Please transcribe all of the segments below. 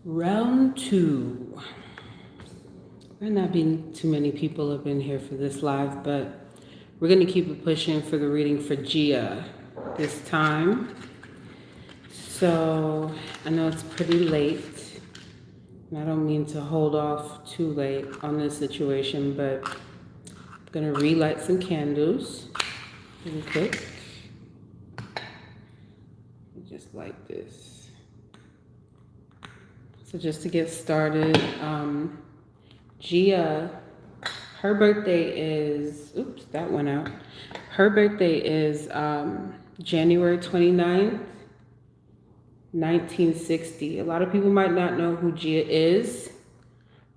Round two. There not been too many people up in here for this live, but we're gonna keep it pushing for the reading for Gia this time. So I know it's pretty late, and I don't mean to hold off too late on this situation, but I'm gonna relight some candles really quick. Just like this. So just to get started, Gia, her birthday is, oops, that went out. Her birthday is January 29th, 1960. A lot of people might not know who Gia is.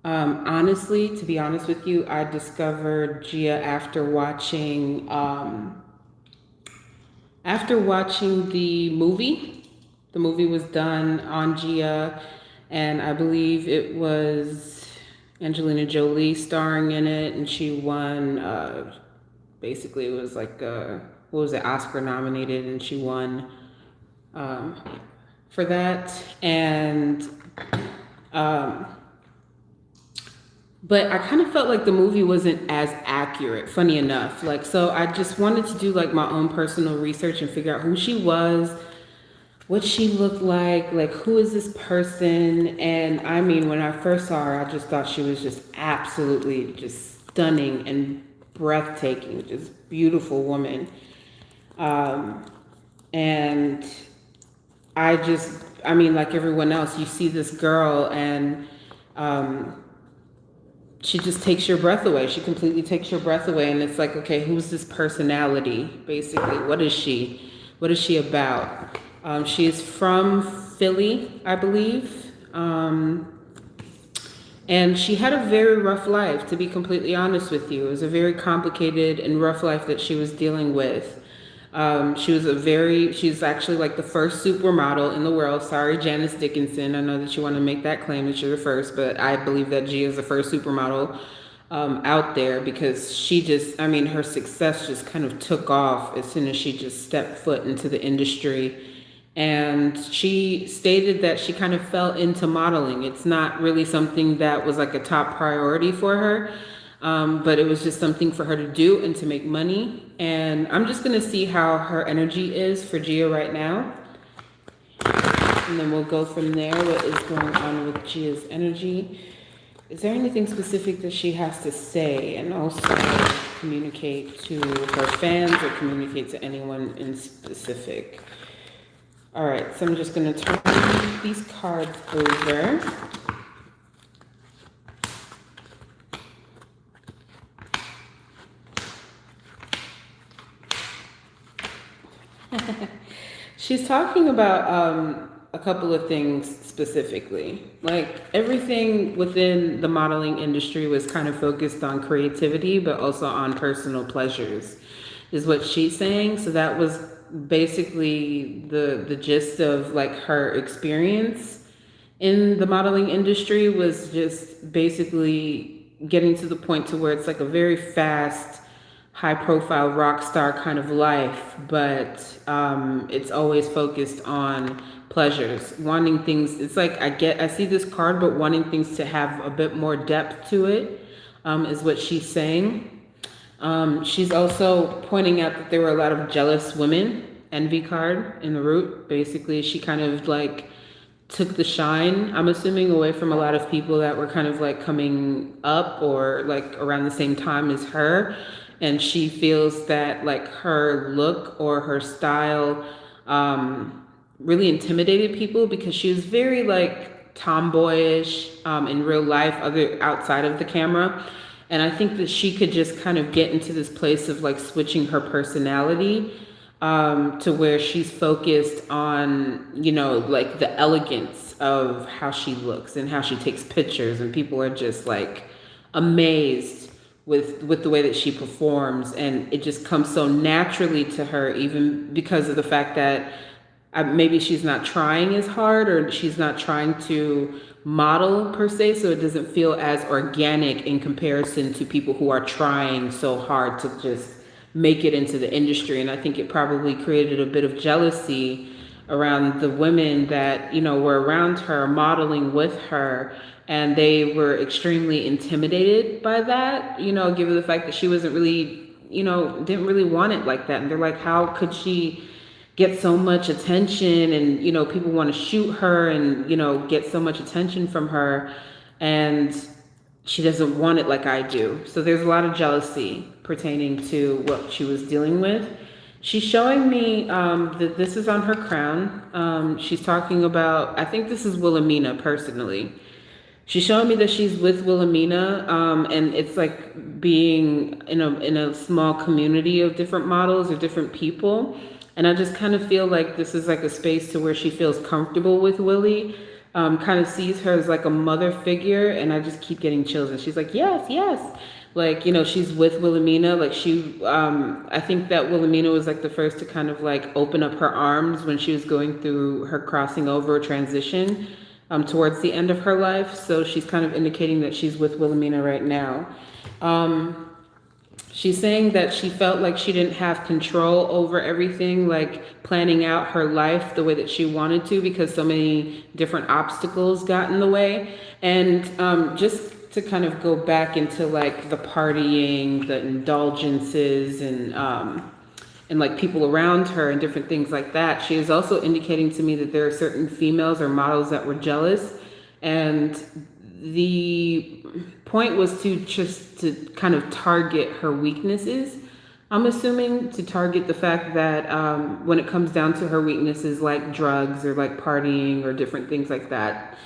Honestly, to be honest with you, I discovered Gia after watching the movie. The movie was done on Gia, and I believe it was Angelina Jolie starring in it, and she won, basically it was like, what was it, Oscar nominated, and she won for that. And, but I kind of felt like the movie wasn't as accurate, funny enough. Like, so I just wanted to do like my own personal research and figure out who she was, what she looked like who is this person? And I mean, when I first saw her, I just thought she was just absolutely just stunning and breathtaking, just beautiful woman. And I mean, like everyone else, you see this girl and she just takes your breath away. She completely takes your breath away. And it's like, okay, who's this personality? Basically, what is she? What is she about? She is from Philly, I believe. And she had a very rough life, to be completely honest with you. It was a very complicated and rough life that she was dealing with. She's actually like the first supermodel in the world. Sorry, Janice Dickinson. I know that you want to make that claim that you're the first, but I believe that Gia is the first supermodel out there, because her success just kind of took off as soon as she just stepped foot into the industry. And she stated that she kind of fell into modeling. It's not really something that was like a top priority for her, but it was just something for her to do and to make money. And I'm just going to see how her energy is for Gia right now. And then we'll go from there. What is going on with Gia's energy? Is there anything specific that she has to say and also communicate to her fans or communicate to anyone in specific? All right, so I'm just going to turn these cards over. She's talking about a couple of things specifically. Like, everything within the modeling industry was kind of focused on creativity, but also on personal pleasures, is what she's saying. So that was basically the gist of like her experience in the modeling industry, was just basically getting to the point to where it's like a very fast, high profile rock star kind of life, but it's always focused on pleasures, wanting things. It's like I see this card, but wanting things to have a bit more depth to it, is what she's saying. She's also pointing out that there were a lot of jealous women, envy card in the root. Basically, she kind of like took the shine, I'm assuming, away from a lot of people that were kind of like coming up or like around the same time as her. And she feels that like her look or her style really intimidated people, because she was very like tomboyish in real life, outside of the camera. And I think that she could just kind of get into this place of like switching her personality to where she's focused on, like the elegance of how she looks and how she takes pictures. And people are just like amazed with the way that she performs. And it just comes so naturally to her, even because of the fact that maybe she's not trying as hard, or she's not trying to model per se, so it doesn't feel as organic in comparison to people who are trying so hard to just make it into the industry. And I think it probably created a bit of jealousy around the women that, were around her, modeling with her, and they were extremely intimidated by that, given the fact that she wasn't really, didn't really want it like that. And they're like, how could she get so much attention, and people want to shoot her, and get so much attention from her, and she doesn't want it like I do. So there's a lot of jealousy pertaining to what she was dealing with. She's showing me that this is on her crown. She's talking about, I think this is Wilhelmina personally. She's showing me that she's with Wilhelmina, and it's like being in a small community of different models or different people. And I just kind of feel like this is like a space to where she feels comfortable with Willie, kind of sees her as like a mother figure. And I just keep getting chills. And she's like, yes, yes. Like, she's with Wilhelmina. Like I think that Wilhelmina was like the first to kind of like open up her arms when she was going through her crossing over transition towards the end of her life. So she's kind of indicating that she's with Wilhelmina right now. She's saying that she felt like she didn't have control over everything, like planning out her life the way that she wanted to, because so many different obstacles got in the way. And just to kind of go back into like the partying, the indulgences, and like people around her and different things like that, she is also indicating to me that there are certain females or models that were jealous. And the point was to kind of target her weaknesses. I'm assuming to target the fact that when it comes down to her weaknesses like drugs or like partying or different things like that,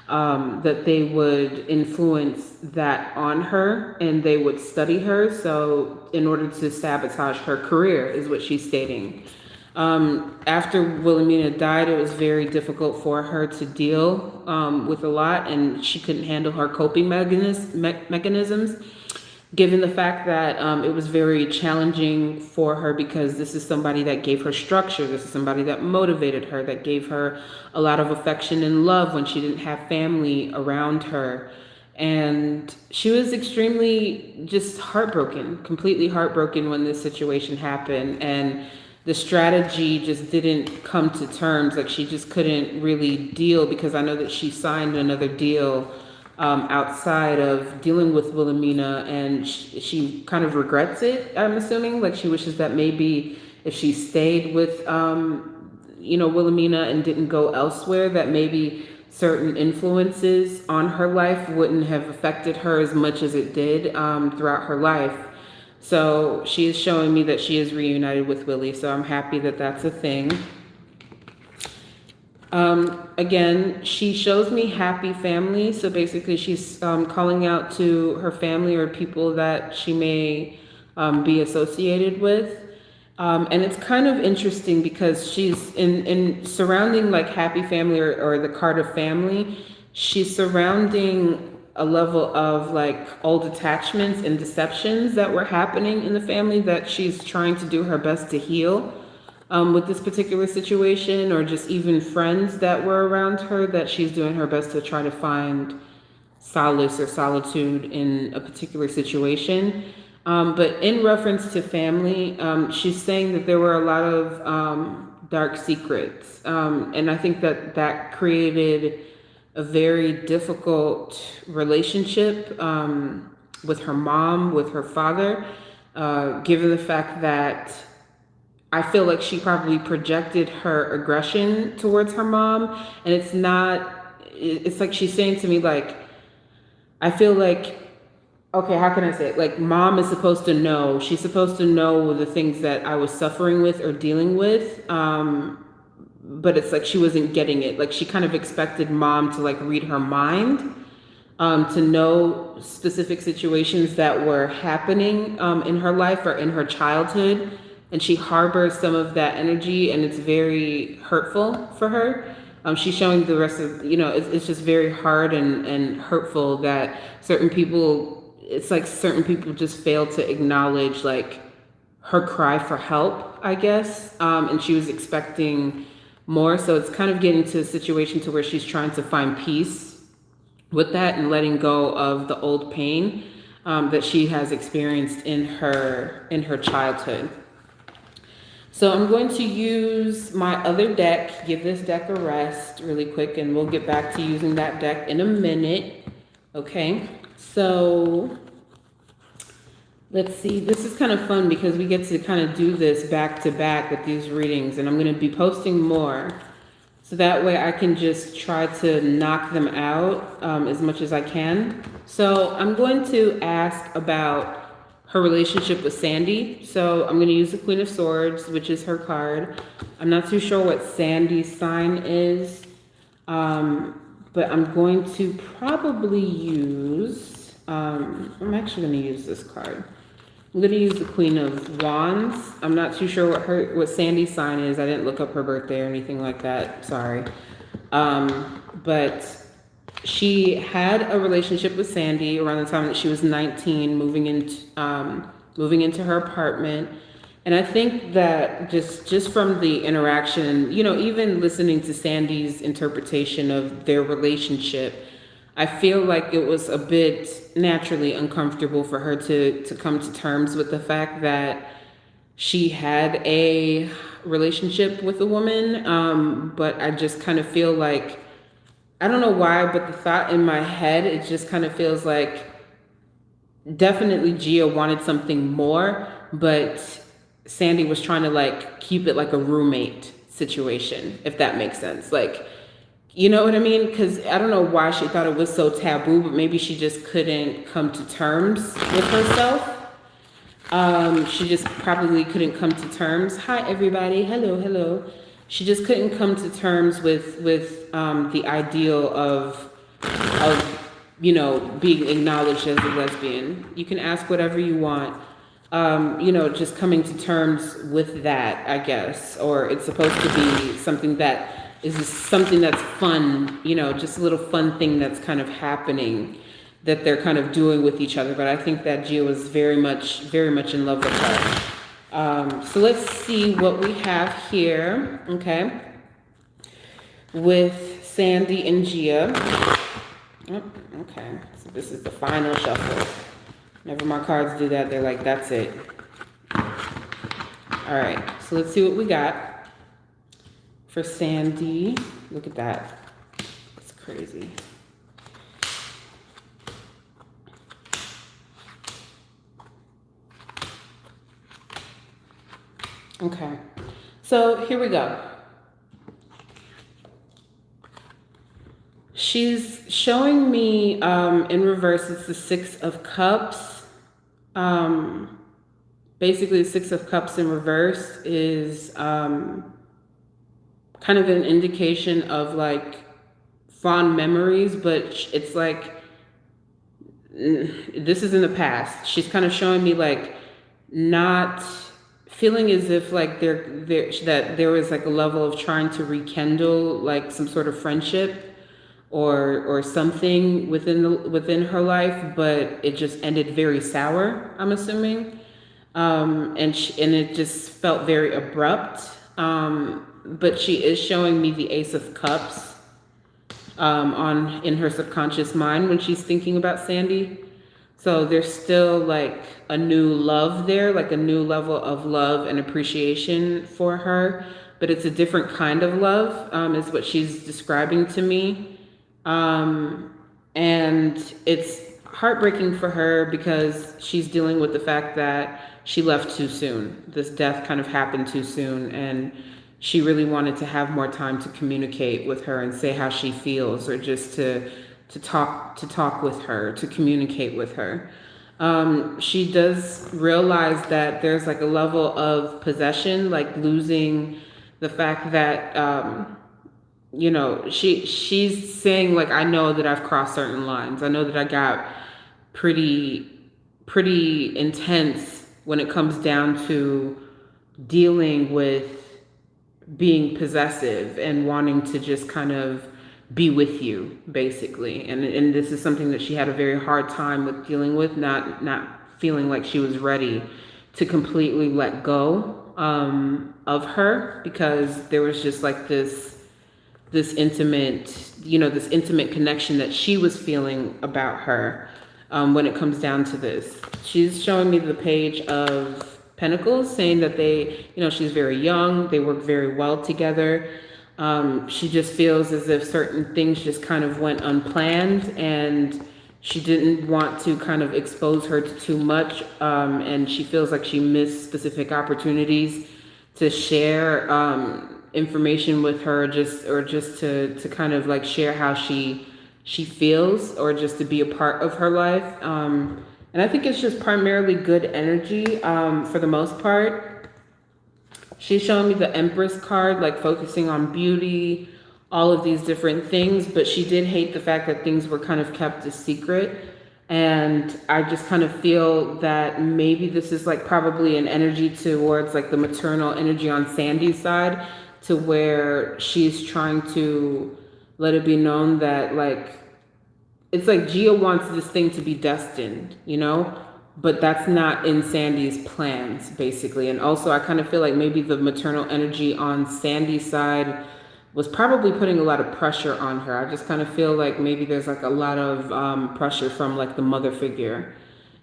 that they would influence that on her and they would study her. So in order to sabotage her career is what she's stating. After Wilhelmina died, it was very difficult for her to deal with a lot, and she couldn't handle her coping mechanisms, given the fact that it was very challenging for her, because this is somebody that gave her structure. This is somebody that motivated her, that gave her a lot of affection and love when she didn't have family around her. And she was extremely just heartbroken, completely heartbroken when this situation happened. And the strategy just didn't come to terms. Like, she just couldn't really deal, because I know that she signed another deal outside of dealing with Wilhelmina, and she kind of regrets it, I'm assuming. Like, she wishes that maybe if she stayed with, Wilhelmina and didn't go elsewhere, that maybe certain influences on her life wouldn't have affected her as much as it did throughout her life. So she is showing me that she is reunited with Willie. So I'm happy that that's a thing. Again, she shows me happy family. So basically she's calling out to her family or people that she may be associated with. And it's kind of interesting because she's in surrounding like happy family or the card of family. She's surrounding a level of like old attachments and deceptions that were happening in the family that she's trying to do her best to heal with this particular situation, or just even friends that were around her that she's doing her best to try to find solace or solitude in a particular situation. But in reference to family, she's saying that there were a lot of dark secrets. And I think that created a very difficult relationship with her mom, with her father, given the fact that I feel like she probably projected her aggression towards her mom. And it's like she's saying to me, like, I feel like, okay, how can I say it? Like, mom is supposed to know. She's supposed to know the things that I was suffering with or dealing with. But it's like she wasn't getting it. Like, she kind of expected mom to like read her mind, to know specific situations that were happening in her life or in her childhood. And she harbors some of that energy, and it's very hurtful for her. She's showing the rest of, it's just very hard and hurtful that certain people, it's like certain people just fail to acknowledge like her cry for help, I guess. And she was expecting more. So it's kind of getting to a situation to where she's trying to find peace with that and letting go of the old pain that she has experienced in her childhood. So I'm going to use my other deck, give this deck a rest really quick, and we'll get back to using that deck in a minute. Okay, so let's see. This is kind of fun because we get to kind of do this back to back with these readings, and I'm going to be posting more. So that way I can just try to knock them out as much as I can. So I'm going to ask about her relationship with Sandy. So I'm going to use the Queen of Swords, which is her card. I'm not too sure what Sandy's sign is, but I'm going to probably use, I'm actually going to use this card. I'm going to use the Queen of Wands. I'm not too sure what Sandy's sign is. I didn't look up her birthday or anything like that. Sorry. But she had a relationship with Sandy around the time that she was 19, moving into her apartment. And I think that just from the interaction, you know, even listening to Sandy's interpretation of their relationship, I feel like it was a bit naturally uncomfortable for her to come to terms with the fact that she had a relationship with a woman. But I just kind of feel like, I don't know why, but the thought in my head, it just kind of feels like definitely Gia wanted something more, but Sandy was trying to like keep it like a roommate situation, if that makes sense. Like, you know what I mean? Because I don't know why she thought it was so taboo, but maybe she just couldn't come to terms with herself. She just probably couldn't come to terms. Hi, everybody. Hello, hello. She just couldn't come to terms with the ideal of you know, being acknowledged as a lesbian. You can ask whatever you want. You know, just coming to terms with that, I guess. Or it's supposed to be something that is something that's fun, you know, just a little fun thing that's kind of happening that they're kind of doing with each other. But I think that Gia was very much in love with her. So let's see what we have here, okay, with Sandy and Gia. Oh, okay, so this is the final shuffle. Whenever my cards do that, they're like, that's it. All right, so let's see what we got for Sandy. Look at that. It's crazy. Okay, so here we go. She's showing me in reverse, it's the Six of Cups. Basically, the Six of Cups in reverse is kind of an indication of like fond memories, but it's like, this is in the past. She's kind of showing me like not feeling as if like that there was like a level of trying to rekindle like some sort of friendship or something within her life, but it just ended very sour, I'm assuming. And it just felt very abrupt. But she is showing me the Ace of Cups in her subconscious mind when she's thinking about Sandy. So there's still like a new love there, like a new level of love and appreciation for her, but it's a different kind of love, is what she's describing to me. And it's heartbreaking for her because she's dealing with the fact that she left too soon. This death kind of happened too soon, and she really wanted to have more time to communicate with her and say how she feels, or just to talk with her, to communicate with her. She does realize that there's like a level of possession, like losing the fact that, you know, she's saying like, I know that I've crossed certain lines. I know that I got pretty intense when it comes down to dealing with being possessive and wanting to just kind of be with you, basically. And this is something that she had a very hard time with dealing with, not feeling like she was ready to completely let go of her, because there was just like this intimate, you know, this intimate connection that she was feeling about her when it comes down to this. She's showing me the Page of Pentacles, saying that she's very young, they work very well together. She just feels as if certain things just kind of went unplanned, and she didn't want to kind of expose her to too much. And she feels like she missed specific opportunities to share information with her, just to kind of like share how she feels, or just to be a part of her life. And I think it's just primarily good energy for the most part. She's showing me the Empress card, like focusing on beauty, all of these different things, but she did hate the fact that things were kind of kept a secret. And I just kind of feel that maybe this is like probably an energy towards like the maternal energy on Sandy's side, to where she's trying to let it be known that like, it's like Gia wants this thing to be destined, but that's not in Sandy's plans, basically. And also I kind of feel like maybe the maternal energy on Sandy's side was probably putting a lot of pressure on her. I just kind of feel like maybe there's like a lot of pressure from like the mother figure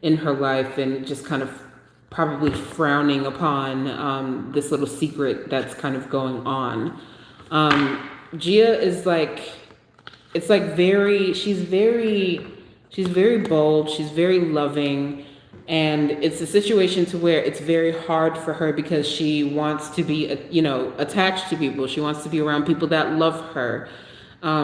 in her life, and just kind of probably frowning upon this little secret that's kind of going on. Gia is like, it's like she's very bold, she's very loving, and it's a situation to where it's very hard for her because she wants to be, attached to people. She wants to be around people that love her.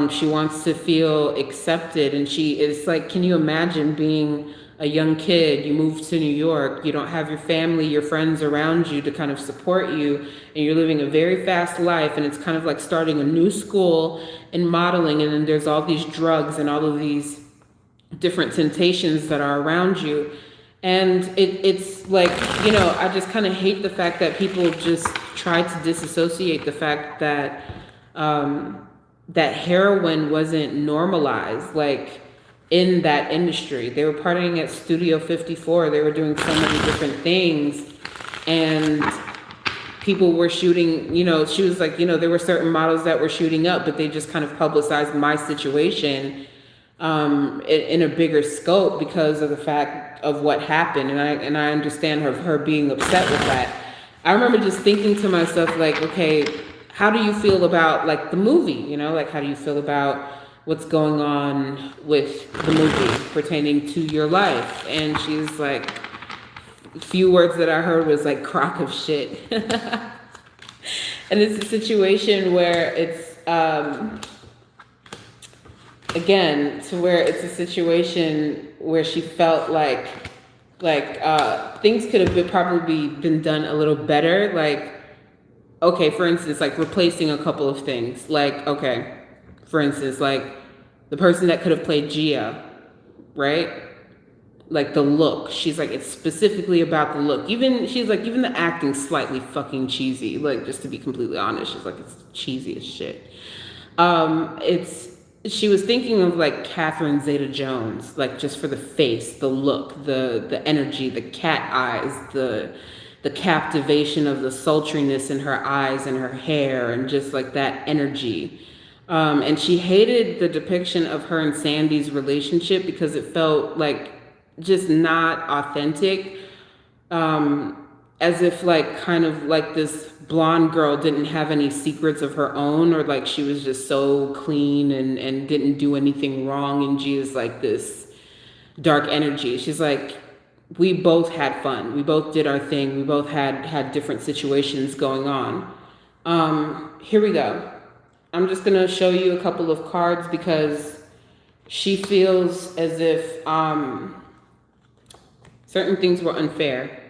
She wants to feel accepted, and she is like, can you imagine being a young kid, you move to New York, you don't have your family, your friends around you to kind of support you, and you're living a very fast life, and it's kind of like starting a new school in modeling, and then there's all these drugs and all of these different temptations that are around you. And it's like, I just kind of hate the fact that people just try to disassociate the fact that that heroin wasn't normalized, like, in that industry. They were partying at Studio 54. They were doing so many different things, and people were shooting, she was like, there were certain models that were shooting up, but they just kind of publicized my situation in a bigger scope because of the fact of what happened. And I understand her being upset with that. I remember just thinking to myself, like, okay, how do you feel about like the movie? Like, how do you feel about what's going on with the movie pertaining to your life? And she's like, a few words that I heard was like, crock of shit. And it's a situation where it's, again, to where it's a situation where she felt like things could have probably been done a little better. Like, okay, for instance, like replacing a couple of things. Like, okay, for instance, like the person that could have played Gia, right? Like the look. She's like, it's specifically about the look. She's like, even the acting's slightly fucking cheesy. Like, just to be completely honest, she's like, it's cheesy as shit. She was thinking of like Catherine Zeta-Jones, like just for the face, the look, the energy, the cat eyes, the captivation of the sultriness in her eyes and her hair, and just like that energy. And she hated the depiction of her and Sandy's relationship because it felt like just not authentic. As if like kind of like this blonde girl didn't have any secrets of her own, or like she was just so clean and didn't do anything wrong, and she is like this dark energy. She's like, we both had fun, we both did our thing, we both had different situations going on. Here we go. I'm just gonna show you a couple of cards because she feels as if certain things were unfair.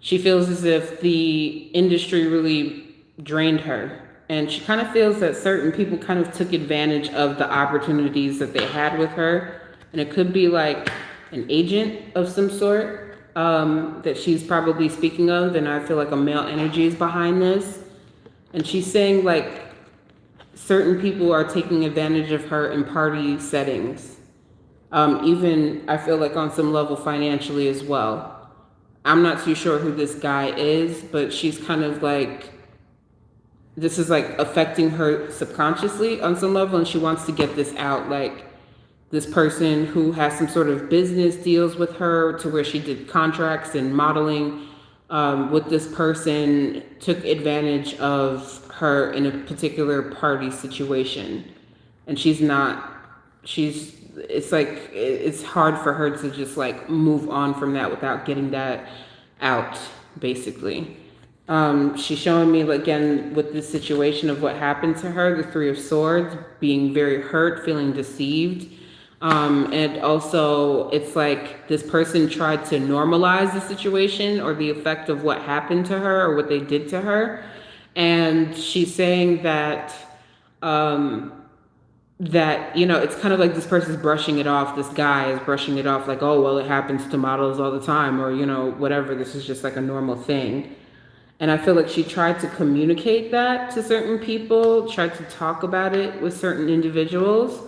She feels as if the industry really drained her. And she kind of feels that certain people kind of took advantage of the opportunities that they had with her. And it could be like an agent of some sort that she's probably speaking of. And I feel like a male energy is behind this. And she's saying like certain people are taking advantage of her in party settings. Even I feel like on some level financially as well. I'm not too sure who this guy is, but she's kind of like, this is like affecting her subconsciously on some level, and she wants to get this out. Like this person who has some sort of business deals with her to where she did contracts and modeling with this person took advantage of her in a particular party situation. And it's like, it's hard for her to just like move on from that without getting that out, basically. She's showing me again with this situation of what happened to her, the Three of Swords, being very hurt, feeling deceived. And also, it's like this person tried to normalize the situation or the effect of what happened to her or what they did to her. And she's saying that, it's kind of like this person's brushing it off. This guy is brushing it off like, oh, well, it happens to models all the time, or, whatever. This is just like a normal thing. And I feel like she tried to communicate that to certain people, tried to talk about it with certain individuals.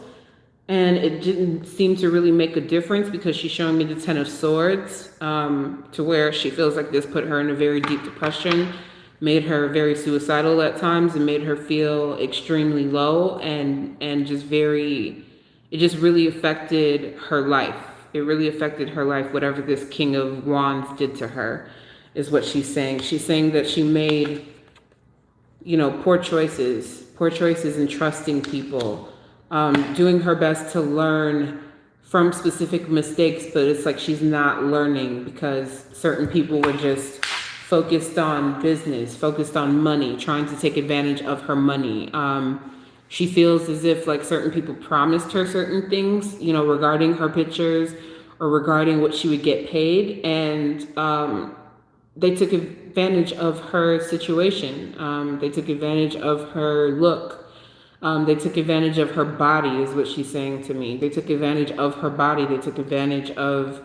And it didn't seem to really make a difference because she's showing me the Ten of Swords, to where she feels like this put her in a very deep depression, made her very suicidal at times, and made her feel extremely low and just very, it just really affected her life. It really affected her life, whatever this King of Wands did to her, is what she's saying. She's saying that she made, poor choices in trusting people, doing her best to learn from specific mistakes, but it's like she's not learning because certain people were just focused on business, focused on money, trying to take advantage of her money. She feels as if like certain people promised her certain things, regarding her pictures or regarding what she would get paid. And they took advantage of her situation. They took advantage of her look. They took advantage of her body, is what she's saying to me. They took advantage of her body. They took advantage of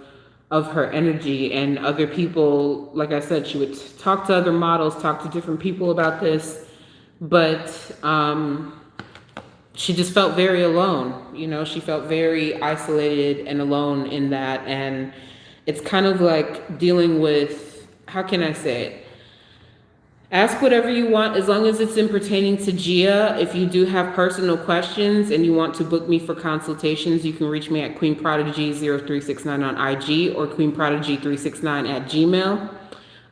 her energy. And other people, like I said, she would talk to other models, talk to different people about this, but she just felt very alone. She felt very isolated and alone in that. And it's kind of like dealing with, how can I say it? Ask whatever you want, as long as it's in pertaining to Gia. If you do have personal questions and you want to book me for consultations, you can reach me at queenprodigy0369 on IG or queenprodigy369@gmail.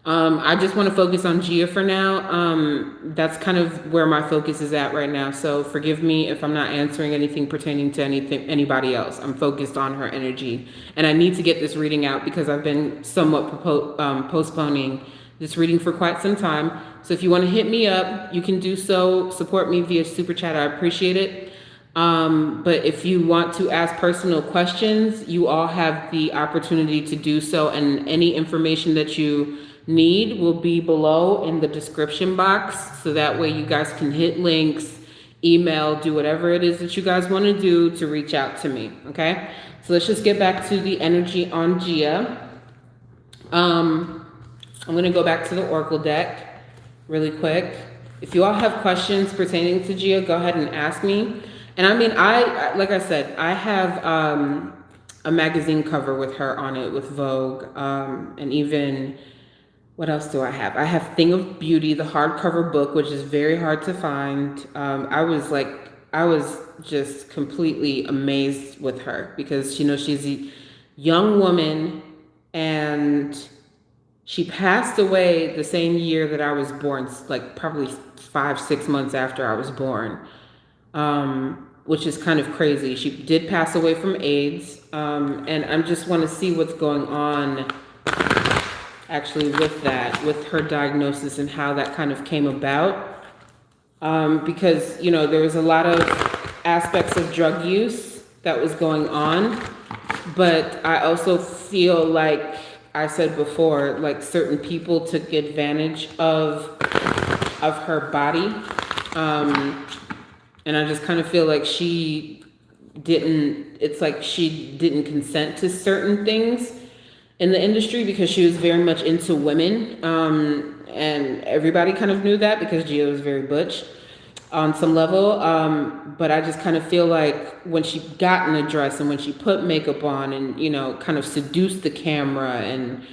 I just want to focus on Gia for now. That's kind of where my focus is at right now. So forgive me if I'm not answering anything pertaining to anybody else. I'm focused on her energy. And I need to get this reading out because I've been somewhat postponing this reading for quite some time. So if you want to hit me up, you can do so. Support me via Super Chat. I appreciate it. But if you want to ask personal questions, you all have the opportunity to do so. And any information that you need will be below in the description box. So that way you guys can hit links, email, do whatever it is that you guys want to do to reach out to me. Okay. So let's just get back to the energy on Gia. I'm going to go back to the Oracle deck really quick. If you all have questions pertaining to Gia, go ahead and ask me. And I mean, like I said, I have a magazine cover with her on it, with Vogue, and even, what else do I have? I have Thing of Beauty, the hardcover book, which is very hard to find. I was just completely amazed with her because, she's a young woman and she passed away the same year that I was born, like probably 5-6 months after I was born, which is kind of crazy. She did pass away from AIDS, and I just want to see what's going on actually with that, with her diagnosis and how that kind of came about, because, there was a lot of aspects of drug use that was going on, but I also feel like I said before, like certain people took advantage of her body. And I just kind of feel like she didn't consent to certain things in the industry because she was very much into women. And everybody kind of knew that because Gia was very butch on some level. But I just kind of feel like when she got in a dress and when she put makeup on and, kind of seduced the camera and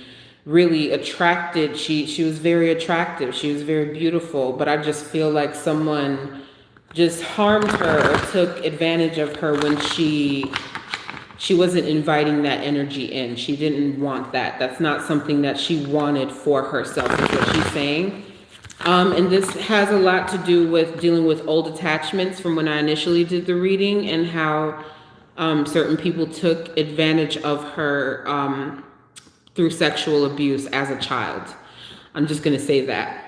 really attracted, she was very attractive. She was very beautiful. But I just feel like someone just harmed her or took advantage of her when she she wasn't inviting that energy in. She didn't want that. That's not something that she wanted for herself, is what she's saying. And this has a lot to do with dealing with old attachments from when I initially did the reading, and how certain people took advantage of her through sexual abuse as a child. I'm just going to say that.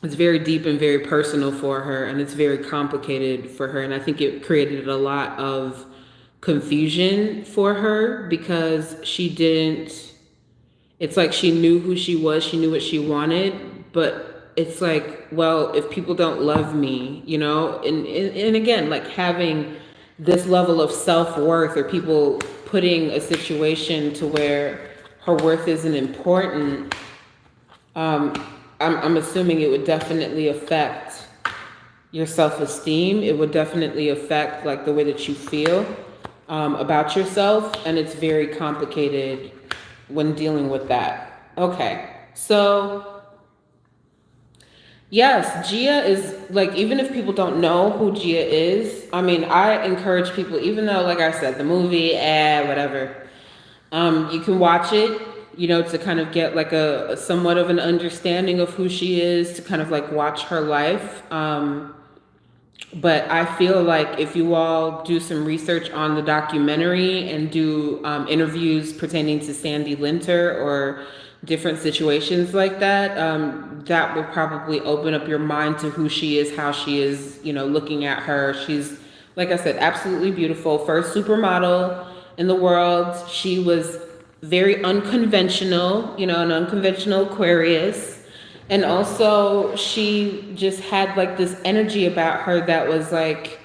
It's very deep and very personal for her, and it's very complicated for her. And I think it created a lot of confusion for her, because she didn't, it's like she knew who she was, she knew what she wanted, but it's like, well, if people don't love me, you know, and again, like having this level of self-worth, or people putting a situation to where her worth isn't important, I'm assuming it would definitely affect your self-esteem. It would definitely affect like the way that you feel about yourself, and it's very complicated when dealing with that. Okay, so yes, Gia is like, even if people don't know who Gia is, I mean, I encourage people, even though, like I said, the movie, whatever, you can watch it, you know, to kind of get like a somewhat of an understanding of who she is, to kind of like watch her life. But I feel like if you all do some research on the documentary and do interviews pertaining to Sandy Linter or different situations like that, that will probably open up your mind to who she is, how she is, you know, looking at her. She's, like I said, absolutely beautiful. First supermodel in the world. She was very unconventional, you know, an unconventional Aquarius. And also she just had like this energy about her that was like,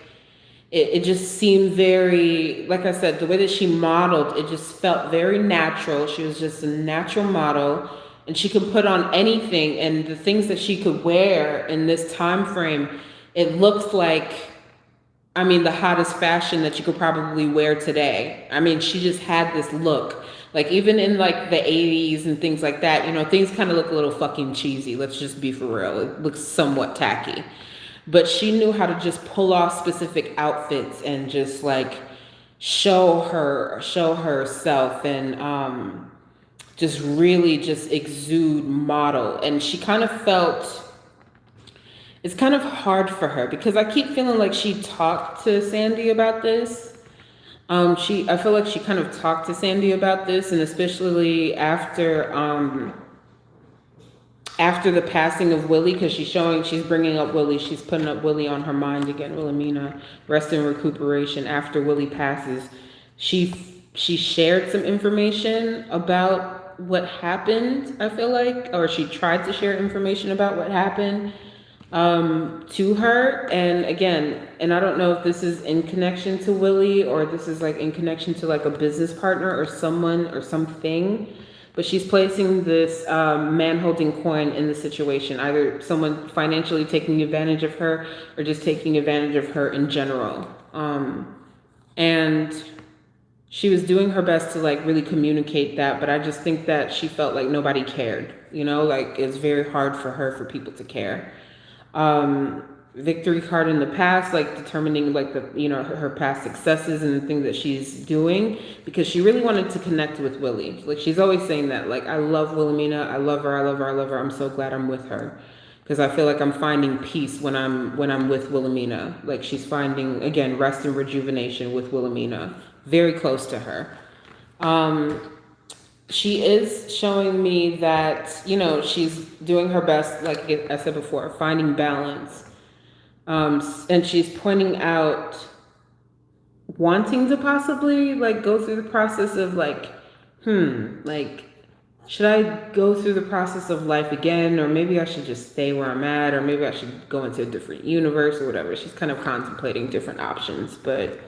it just seemed very, like I said, the way that she modeled, it just felt very natural. She was just a natural model, and she could put on anything. And the things that she could wear in this time frame, it looks like, I mean, the hottest fashion that you could probably wear today. I mean, she just had this look. Like even in like the 80s and things like that, you know, things kind of look a little fucking cheesy. Let's just be for real. It looks somewhat tacky. But she knew how to just pull off specific outfits and just like show herself, and just really just exude model. And she kind of felt, it's kind of hard for her, because I keep feeling like she talked to Sandy about this. I feel like she kind of talked to Sandy about this, and especially after the passing of Willie, because she's bringing up Willie, she's putting up Willie on her mind again. Wilhelmina, rest in recuperation after Willie passes. She shared some information about what happened, I feel like, or she tried to share information about what happened to her. And again, and I don't know if this is in connection to Willie, or this is like in connection to like a business partner or someone or something, but she's placing this man holding coin in the situation, either someone financially taking advantage of her or just taking advantage of her in general. And she was doing her best to like really communicate that, but I just think that she felt like nobody cared, you know, like it's very hard for her for people to care. Victory card in the past, like determining like the, you know, her past successes and the things that she's doing, because she really wanted to connect with Willie. Like she's always saying that, like, I love Wilhelmina, I love her, I love her, I love her. I'm so glad I'm with her, because I feel like I'm finding peace when I'm with Wilhelmina. Like she's finding, again, rest and rejuvenation with Wilhelmina, very close to her. She is showing me that, you know, she's doing her best, like I said before, finding balance. And she's pointing out wanting to possibly like go through the process of like, like, should I go through the process of life again? Or maybe I should just stay where I'm at, or maybe I should go into a different universe or whatever. She's kind of contemplating different options, but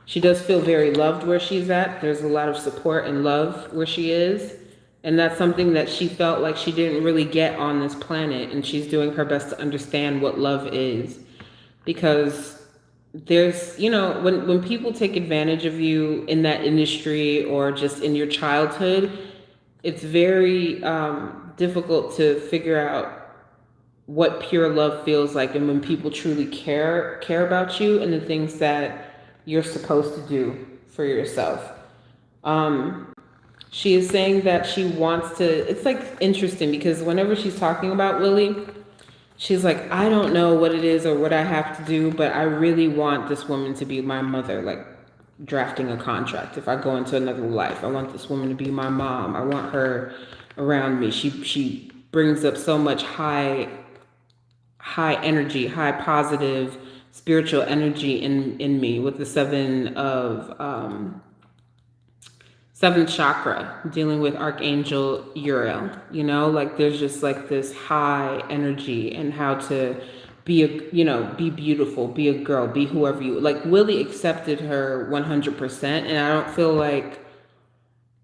she does feel very loved where she's at. There's a lot of support and love where she is. And that's something that she felt like she didn't really get on this planet. And she's doing her best to understand what love is. Because there's, you know, when people take advantage of you in that industry or just in your childhood, it's very difficult to figure out what pure love feels like, and when people truly care about you and the things that you're supposed to do for yourself. She is saying that she wants to, it's like interesting because whenever she's talking about Willie, she's like, I don't know what it is or what I have to do, but I really want this woman to be my mother, like drafting a contract. If I go into another life, I want this woman to be my mom. I want her around me. She brings up so much high energy, high positive spiritual energy in me with the seventh chakra, dealing with Archangel Uriel. You know, like there's just like this high energy and how to be be beautiful, be a girl, be whoever you like. Willie accepted her 100%, and I don't feel like,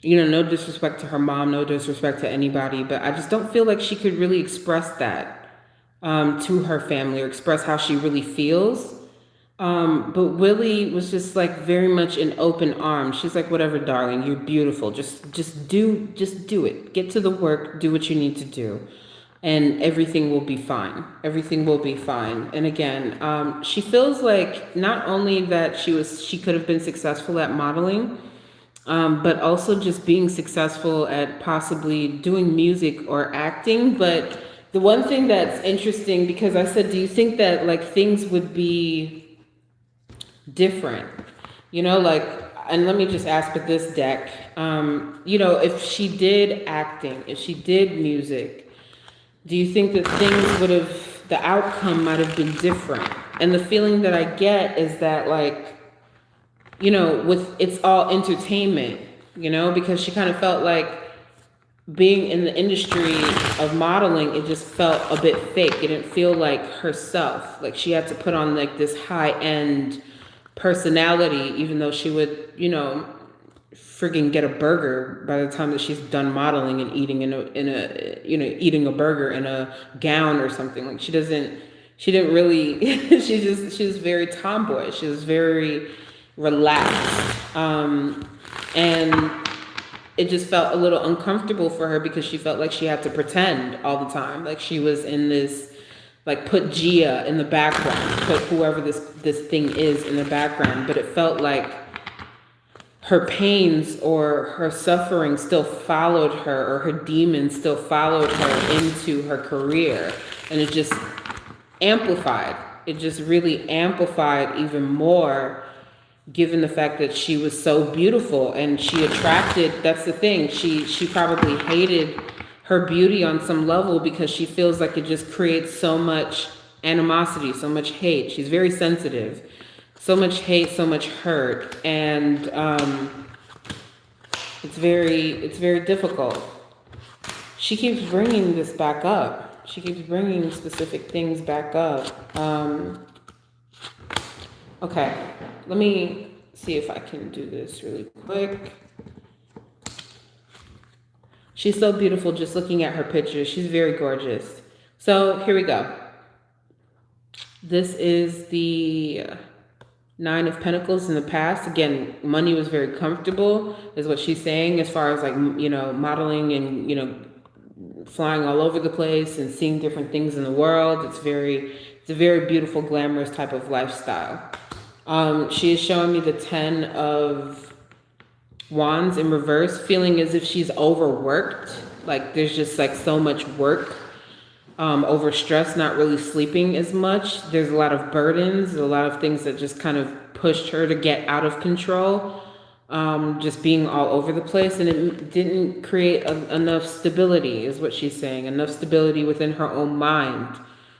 no disrespect to her mom, no disrespect to anybody, but I just don't feel like she could really express that to her family or express how she really feels. But Willie was just like very much in open arms. She's like, whatever, darling, you're beautiful. Just do it. Get to the work, do what you need to do. And everything will be fine. Everything will be fine. And again, she feels like not only that she could have been successful at modeling, but also just being successful at possibly doing music or acting. But the one thing that's interesting, because I said, do you think that like things would be different? Like, and let me just ask with this deck, if she did acting, if she did music, do you think that the outcome might have been different? And the feeling that I get is that like, with it's all entertainment, because she kind of felt like being in the industry of modeling, it just felt a bit fake. It didn't feel like herself. Like she had to put on like this high end personality, even though she would, frigging get a burger by the time that she's done modeling and eating eating a burger in a gown or something. Like she didn't really, she was very tomboy. She was very relaxed. And it just felt a little uncomfortable for her because she felt like she had to pretend all the time. Like she was in this, like put Gia in the background, put whoever this thing is in the background. But it felt like her pains or her suffering still followed her, or her demons still followed her into her career. And it just amplified. It just really amplified even more, given the fact that she was so beautiful and she attracted, that's the thing, she probably hated her beauty on some level because she feels like it just creates so much animosity, so much hate. She's very sensitive. So much hate, so much hurt, and it's very difficult. She keeps bringing this back up. She keeps bringing specific things back up. Okay, let me see if I can do this really quick. She's so beautiful just looking at her pictures. She's very gorgeous. So here we go. This is the Nine of Pentacles in the past. Again, money was very comfortable, is what she's saying, as far as like, modeling and, flying all over the place and seeing different things in the world. It's a very beautiful, glamorous type of lifestyle. She is showing me the 10 of Wands in reverse, feeling as if she's overworked. Like there's just like so much work, overstressed, not really sleeping as much. There's a lot of burdens, a lot of things that just kind of pushed her to get out of control, just being all over the place. And it didn't create enough stability, is what she's saying, enough stability within her own mind.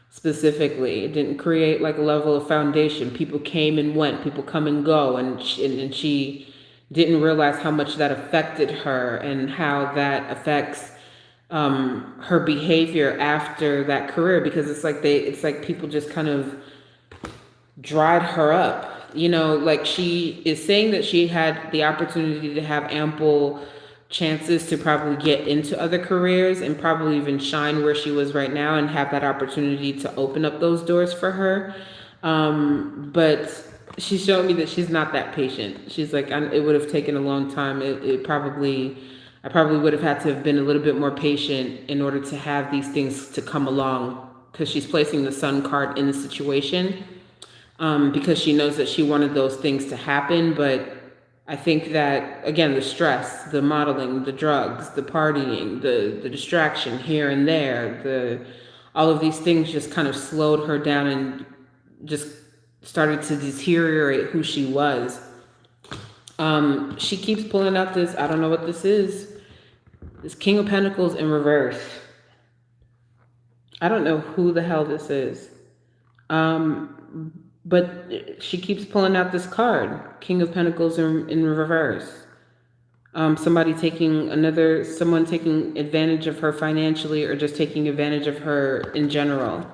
Specifically, it didn't create like a level of foundation. People came and went, people come and go, and she didn't realize how much that affected her and how that affects her behavior after that career, because it's like people just kind of dried her up. Like she is saying that she had the opportunity to have ample chances to probably get into other careers and probably even shine where she was right now and have that opportunity to open up those doors for her. But she showed me that she's not that patient. She's like, it would have taken a long time. I probably would have had to have been a little bit more patient in order to have these things to come along, because she's placing the Sun card in the situation, because she knows that she wanted those things to happen, but I think that, again, the stress, the modeling, the drugs, the partying, the distraction here and there, all of these things just kind of slowed her down and just started to deteriorate who she was. She keeps pulling out this, I don't know what this is, this King of Pentacles in reverse. I don't know who the hell this is. But she keeps pulling out this card, King of Pentacles in reverse. Someone taking advantage of her financially or just taking advantage of her in general.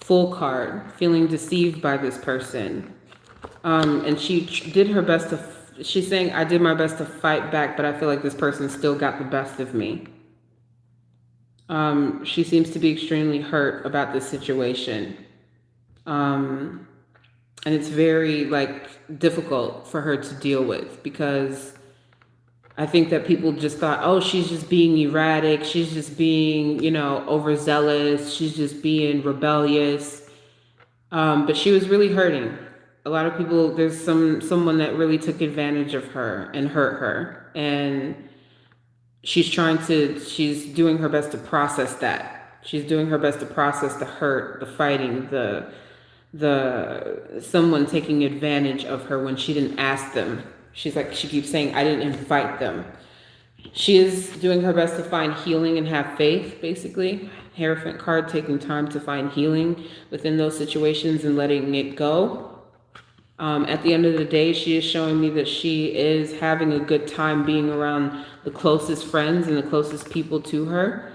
Full card, feeling deceived by this person. And she did her best she's saying, I did my best to fight back, but I feel like this person still got the best of me. She seems to be extremely hurt about this situation. And it's very difficult for her to deal with, because I think that people just thought, oh, she's just being erratic. She's just being, overzealous. She's just being rebellious. But she was really hurting. A lot of people, there's someone that really took advantage of her and hurt her. And she's doing her best to process that. She's doing her best to process the hurt, the fighting, someone taking advantage of her when she didn't ask them. She keeps saying, I didn't invite them. She is doing her best to find healing and have faith, basically. Hierophant card, taking time to find healing within those situations and letting it go. At the end of the day, she is showing me that she is having a good time being around the closest friends and the closest people to her.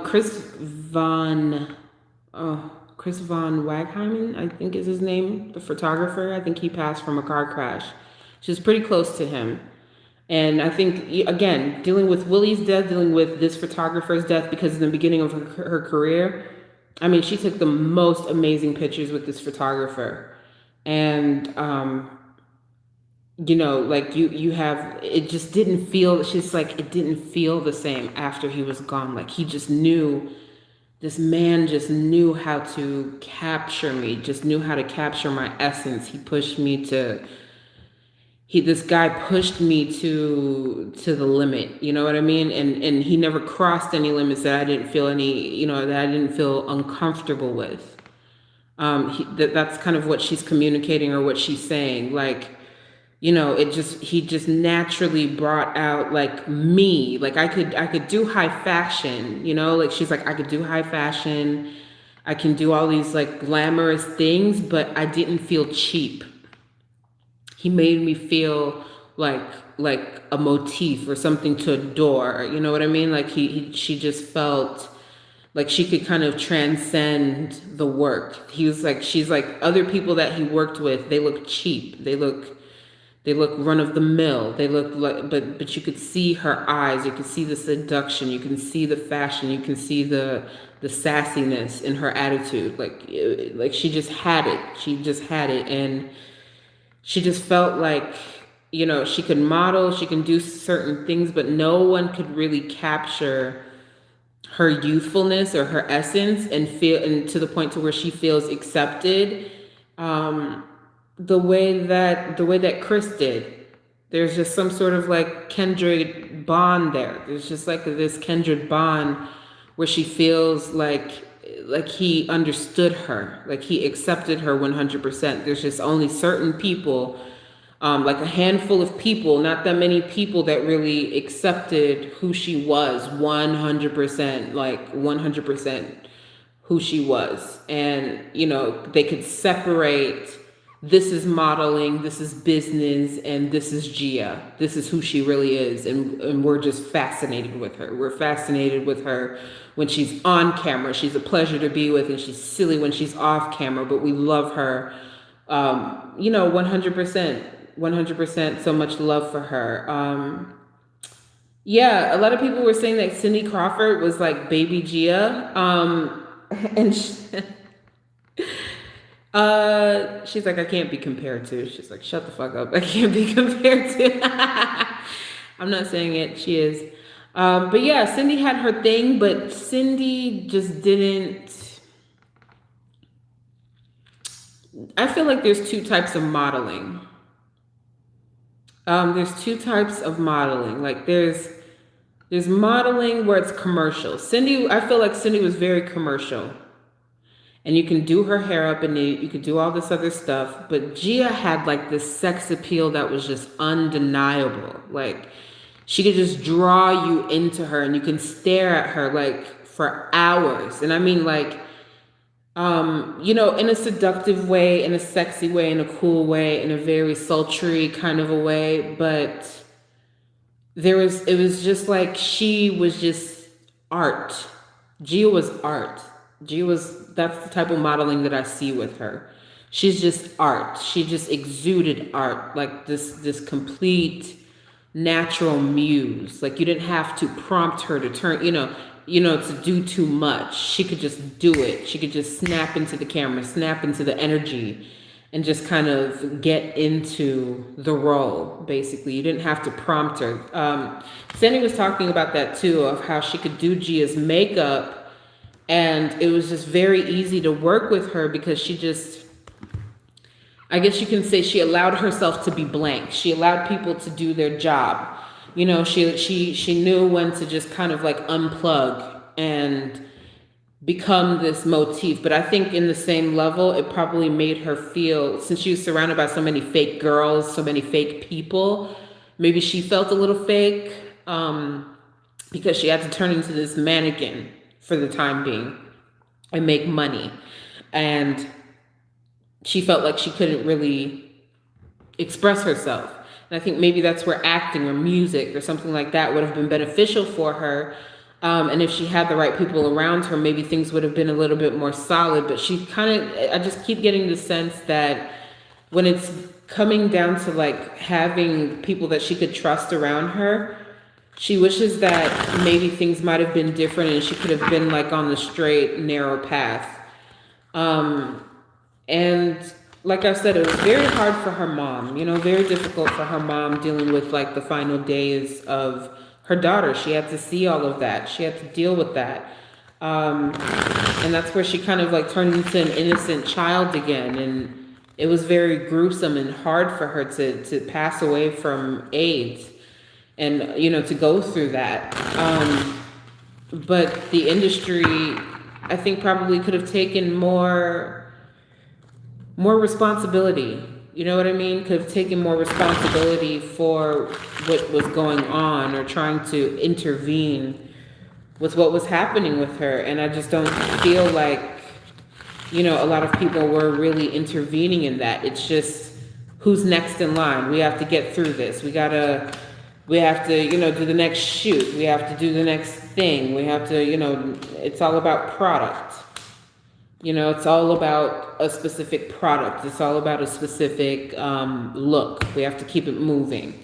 Chris Von Wagheimen, I think is his name, the photographer. I think he passed from a car crash. She was pretty close to him. And I think, again, dealing with Willie's death, dealing with this photographer's death, because in the beginning of her career, I mean, she took the most amazing pictures with this photographer. And, you have, it just didn't feel, she's like, it didn't feel the same after he was gone. Like, he just knew, this man just knew how to capture me, just knew how to capture my essence. This guy pushed me to the limit, you know what I mean? And he never crossed any limits that I didn't feel uncomfortable with. That's kind of what she's communicating, or what she's saying. He just naturally brought out me. I could do high fashion, she's like, I could do high fashion. I can do all these glamorous things, but I didn't feel cheap. He made me feel like a motif or something to adore. You know what I mean? She just felt like she could kind of transcend the work. She's like, other people that he worked with, they look cheap. They look run of the mill. They look but you could see her eyes. You could see the seduction. You can see the fashion. You can see the sassiness in her attitude. Like she just had it. She just had it. And she just felt like, she could model, she can do certain things, but no one could really capture her youthfulness or her essence and to the point to where she feels accepted. The way that Chris did. There's just some sort of kindred bond there. There's just this kindred bond where she feels like he understood her, like he accepted her 100%. There's just only certain people, a handful of people, not that many people, that really accepted who she was 100%, 100% who she was. And, they could separate, this is modeling, this is business, and this is Gia. This is who she really is. And we're just fascinated with her. We're fascinated with her when she's on camera. She's a pleasure to be with, and she's silly when she's off camera, but we love her, 100%, so much love for her. A lot of people were saying that Cindy Crawford was like baby Gia. And she's like, I can't be compared to. She's like, shut the fuck up. I can't be compared to. I'm not saying it. She is. But yeah, Cindy had her thing, but Cindy just didn't. I feel like there's two types of modeling. There's two types of modeling. Like there's modeling where it's commercial. Cindy, I feel like Cindy was very commercial. And you can do her hair up and you could do all this other stuff. But Gia had like this sex appeal that was just undeniable. Like she could just draw you into her and you can stare at her like for hours. And I mean like in a seductive way, in a sexy way, in a cool way, in a very sultry kind of a way, but it was just like she was just art. Gia was art. That's the type of modeling that I see with her. She's just art. She just exuded art, like this complete natural muse. Like you didn't have to prompt her to turn, to do too much. She could just do it. She could just snap into the camera, snap into the energy, and just kind of get into the role, basically. You didn't have to prompt her. Sandy was talking about that too, of how she could do Gia's makeup, and it was just very easy to work with her because she just, I guess you can say she allowed herself to be blank. She allowed people to do their job. She knew when to just kind of like unplug and become this motif. But I think in the same level, it probably made her feel, since she was surrounded by so many fake girls, so many fake people, maybe she felt a little fake because she had to turn into this mannequin for the time being and make money. And she felt like she couldn't really express herself. And I think maybe that's where acting or music or something like that would have been beneficial for her. And if she had the right people around her, maybe things would have been a little bit more solid. But I just keep getting the sense that when it's coming down to like having people that she could trust around her, she wishes that maybe things might have been different and she could have been like on the straight, narrow path. And like I said, it was very hard for her mom, very difficult for her mom dealing with like the final days of her daughter. She had to see all of that. She had to deal with that. And that's where she kind of like turned into an innocent child again. And it was very gruesome and hard for her to pass away from AIDS and, to go through that. But the industry, I think, probably could have taken more responsibility. You know what I mean? Could have taken more responsibility for what was going on or trying to intervene with what was happening with her. And I just don't feel like, a lot of people were really intervening in that. It's just who's next in line. We have to get through this. We have to, do the next shoot. We have to do the next thing. We have to, it's all about product. It's all about a specific product. It's all about a specific look. We have to keep it moving.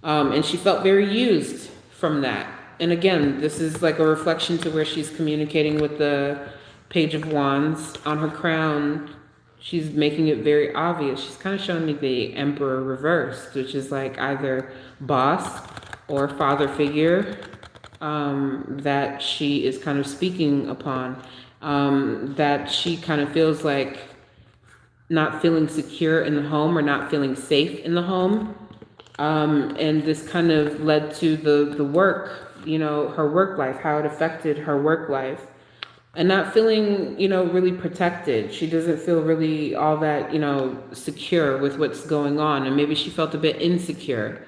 And she felt very used from that. And again, this is like a reflection to where she's communicating with the Page of Wands on her crown. She's making it very obvious. She's kind of showing me the Emperor reversed, which is like either boss or father figure that she is kind of speaking upon. That she kind of feels like not feeling secure in the home or not feeling safe in the home. And this kind of led to the work, her work life, how it affected her work life. And not feeling, really protected. She doesn't feel really all that, secure with what's going on. And maybe she felt a bit insecure.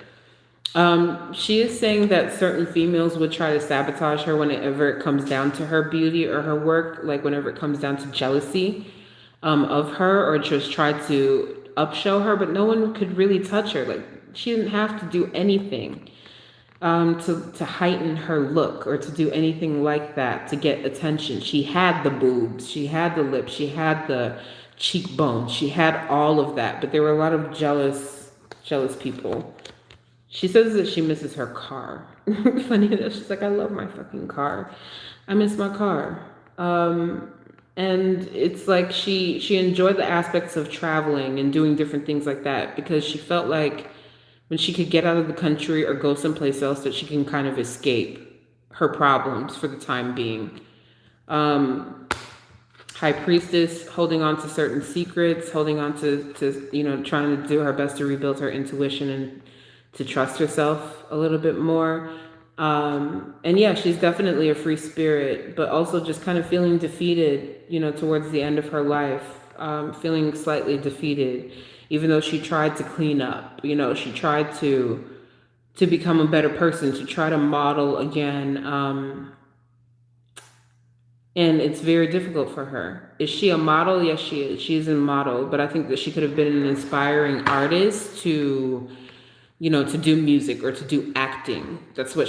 She is saying that certain females would try to sabotage her whenever it comes down to her beauty or her work, like whenever it comes down to jealousy of her, or just try to upshow her, but no one could really touch her. Like she didn't have to do anything to heighten her look or to do anything like that to get attention. She had the boobs, she had the lips, she had the cheekbones, she had all of that, but there were a lot of jealous people. She says that she misses her car. Funny enough, she's like, I love my fucking car. I miss my car. And it's like she enjoyed the aspects of traveling and doing different things like that because she felt like when she could get out of the country or go someplace else that she can kind of escape her problems for the time being. High Priestess, holding on to certain secrets, holding on to trying to do her best to rebuild her intuition and to trust herself a little bit more. And yeah, she's definitely a free spirit, but also just kind of feeling defeated, towards the end of her life, feeling slightly defeated, even though she tried to clean up, she tried to become a better person, to try to model again. And it's very difficult for her. Is she a model? Yes, she is. She's a model, but I think that she could have been an inspiring artist to do music or to do acting. That's where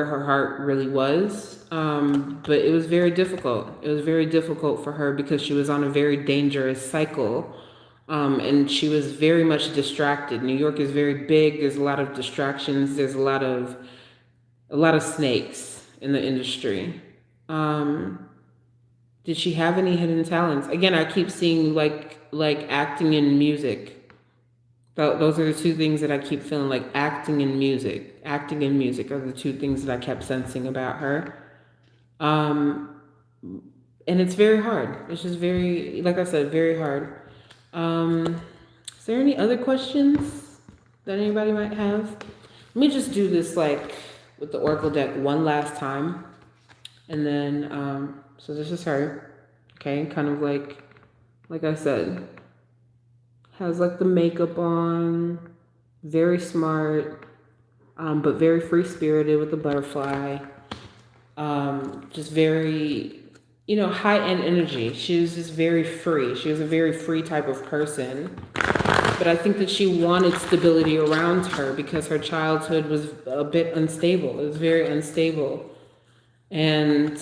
her heart really was. But it was very difficult. It was very difficult for her because she was on a very dangerous cycle. And she was very much distracted. New York is very big. There's a lot of distractions. There's a lot of snakes in the industry. Did she have any hidden talents? Again, I keep seeing like acting and music. Those are the two things that I keep feeling, like acting and music. Acting and music are the two things that I kept sensing about her. And it's very hard. It's just very, like I said, very hard. Is there any other questions that anybody might have? Let me just do this with the Oracle deck one last time. And then, so this is her. Okay, kind of like I said, has the makeup on, very smart, but very free-spirited with the butterfly. Just very, high-end energy. She was just very free. She was a very free type of person. But I think that she wanted stability around her because her childhood was a bit unstable. It was very unstable. And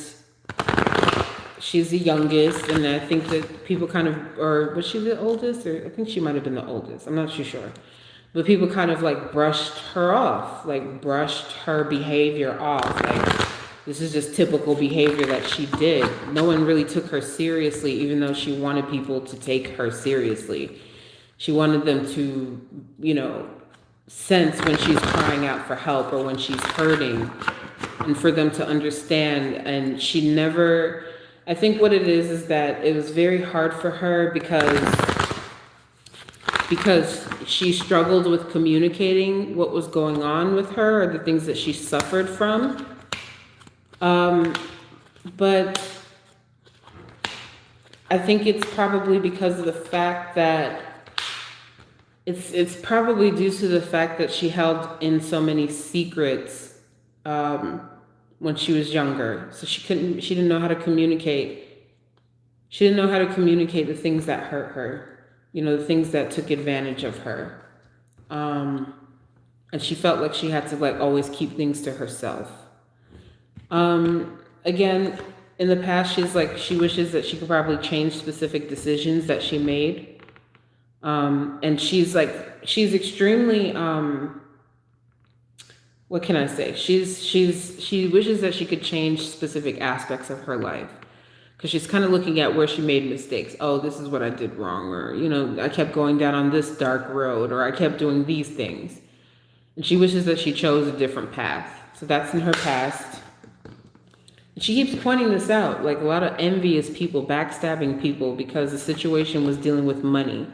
she's the youngest, and I think that people kind of, or was she the oldest? Or I think she might have been the oldest. I'm not too sure. But people kind of brushed her off, brushed her behavior off. This is just typical behavior that she did. No one really took her seriously, even though she wanted people to take her seriously. She wanted them to, sense when she's crying out for help or when she's hurting, and for them to understand. And she never, I think what it is that it was very hard for her because she struggled with communicating what was going on with her or the things that she suffered from. But I think it's probably because of the fact that it's probably due to the fact that she held in so many secrets when she was younger. So she didn't know how to communicate. She didn't know how to communicate the things that hurt her, the things that took advantage of her. And she felt like she had to always keep things to herself. Again, in the past, she wishes that she could probably change specific decisions that she made. And she's extremely, what can I say? She wishes that she could change specific aspects of her life. Because she's kind of looking at where she made mistakes. Oh, this is what I did wrong. Or, I kept going down on this dark road, or I kept doing these things. And she wishes that she chose a different path. So that's in her past. And she keeps pointing this out, a lot of envious people, backstabbing people, because the situation was dealing with money.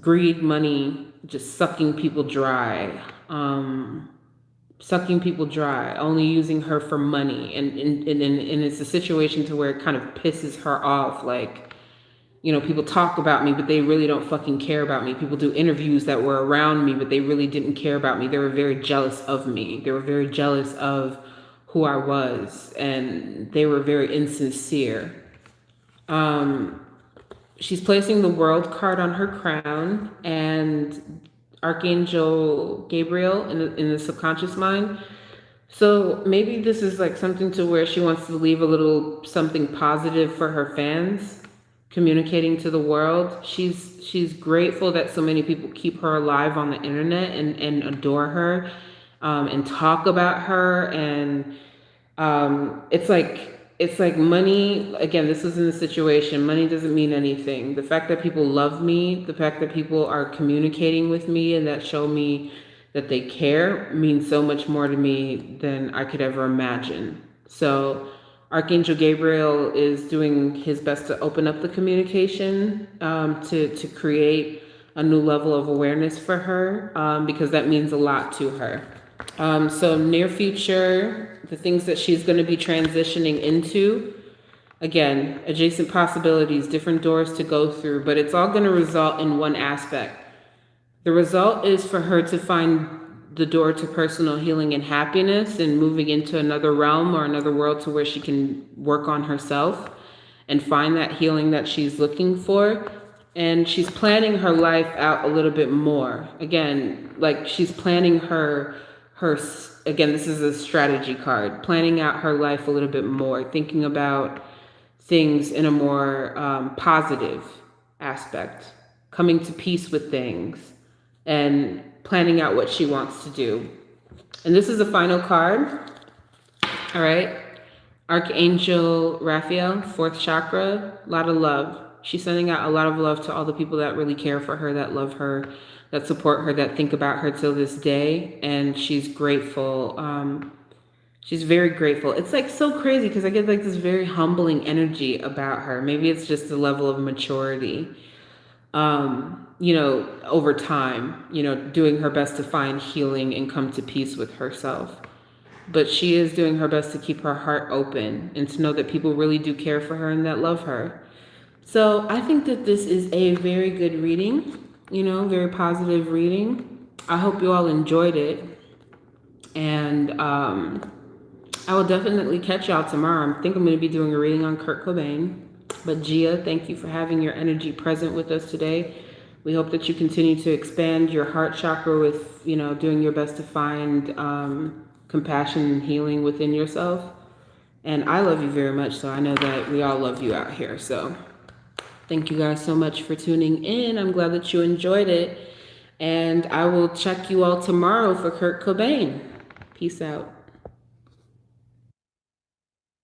Greed, money, just sucking people dry. Only using her for money. And it's a situation to where it kind of pisses her off. People talk about me, but they really don't fucking care about me. People do interviews that were around me, but they really didn't care about me. They were very jealous of me. They were very jealous of who I was, and they were very insincere. She's placing the World card on her crown, and Archangel Gabriel in the subconscious mind. So maybe this is something to where she wants to leave a little something positive for her fans, communicating to the world. She's grateful that so many people keep her alive on the internet and adore her, and talk about her. And it's like money. Again, this is in the situation. Money doesn't mean anything. The fact that people love me, the fact that people are communicating with me and that show me that they care means so much more to me than I could ever imagine. So Archangel Gabriel is doing his best to open up the communication, to create a new level of awareness for her, because that means a lot to her. So near future, the things that she's going to be transitioning into, again, adjacent possibilities, different doors to go through, but it's all going to result in one aspect. The result is for her to find the door to personal healing and happiness and moving into another realm or another world to where she can work on herself and find that healing that she's looking for. And she's planning her life out a little bit more. Again, like she's planning again, this is a strategy card, planning out her life a little bit more, thinking about things in a more positive aspect, coming to peace with things, and planning out what she wants to do. And this is the final card. All right. Archangel Raphael, fourth chakra, a lot of love. She's sending out a lot of love to all the people that really care for her, that love her, that support her, that think about her till this day. And she's grateful. She's very grateful. It's like so crazy because I get like this very humbling energy about her. Maybe it's just the level of maturity, over time, doing her best to find healing and come to peace with herself. But she is doing her best to keep her heart open and to know that people really do care for her and that love her. So I think that this is a very good reading, very positive reading. I hope you all enjoyed it. And I will definitely catch y'all tomorrow. I think I'm going to be doing a reading on Kurt Cobain. But Gia, thank you for having your energy present with us today. We hope that you continue to expand your heart chakra with, doing your best to find compassion and healing within yourself. And I love you very much, so I know that we all love you out here. So thank you guys so much for tuning in. I'm glad that you enjoyed it. And I will check you all tomorrow for Kurt Cobain. Peace out.